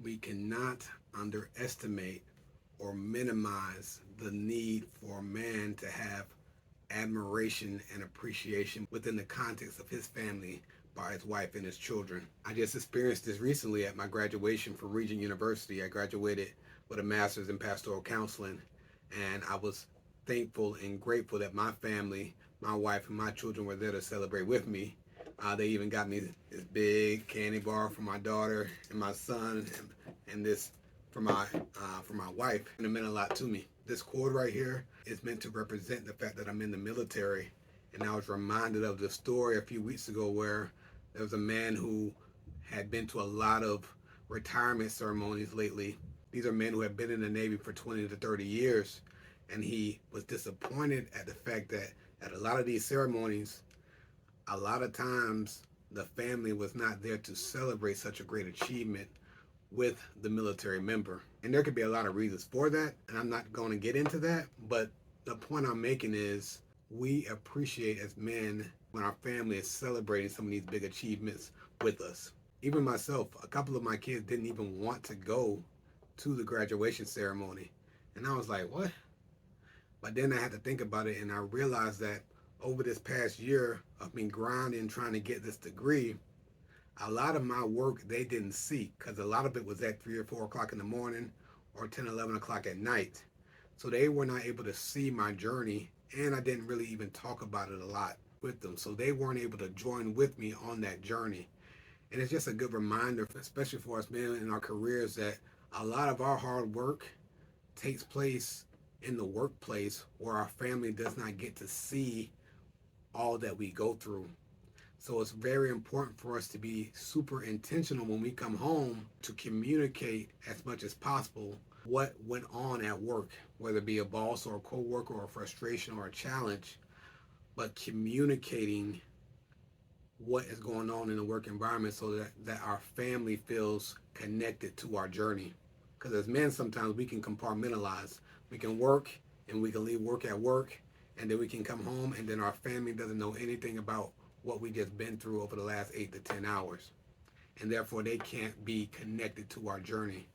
We cannot underestimate or minimize the need for a man to have admiration and appreciation within the context of his family by his wife and his children. I just experienced this recently at my graduation from Regent University. I graduated with a master's in pastoral counseling, and I was thankful and grateful that my family, my wife, and my children were there to celebrate with me. They even got me this big candy bar for my daughter and my son, and this for my wife, and it meant a lot to me. This cord right here is meant to represent the fact that I'm in the military, and I was reminded of the story a few weeks ago where there was a man who had been to a lot of retirement ceremonies lately. These are men who have been in the Navy for 20 to 30 years, and he was disappointed at the fact that at a lot of these ceremonies, a lot of times the family was not there to celebrate such a great achievement with the military member. And there could be a lot of reasons for that, and I'm not going to get into that, but the point I'm making is we appreciate as men when our family is celebrating some of these big achievements with us. Even myself, a couple of my kids didn't even want to go to the graduation ceremony. And I was like, what? But then I had to think about it, and I realized that over this past year of me grinding trying to get this degree, a lot of my work they didn't see because a lot of it was at 3 or 4 o'clock in the morning or 10, 11 o'clock at night. So they were not able to see my journey, and I didn't really even talk about it a lot with them. So they weren't able to join with me on that journey. And it's just a good reminder, especially for us men in our careers, that a lot of our hard work takes place in the workplace where our family does not get to see all that we go through. So it's very important for us to be super intentional when we come home to communicate as much as possible what went on at work, whether it be a boss or a coworker or a frustration or a challenge, but communicating what is going on in the work environment so that our family feels connected to our journey. Because as men, sometimes we can compartmentalize. We can work and we can leave work at work, and then we can come home and then our family doesn't know anything about what we just been through over the last 8 to 10 hours. And therefore they can't be connected to our journey.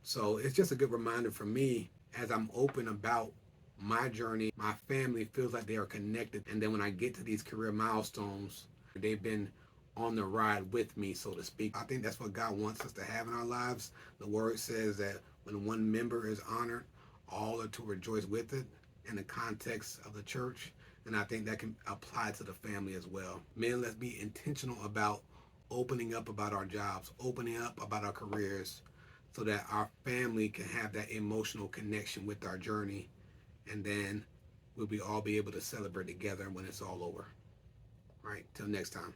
So it's just a good reminder for me as I'm open about my journey, my family feels like they are connected. And then when I get to these career milestones, they've been on the ride with me, so to speak. I think that's what God wants us to have in our lives. The word says that when one member is honored, all are to rejoice with it in the context of the church. And I think that can apply to the family as well. Men, let's be intentional about opening up about our jobs, opening up about our careers, so that our family can have that emotional connection with our journey. And then we'll all be able to celebrate together when it's all over. All right, till next time.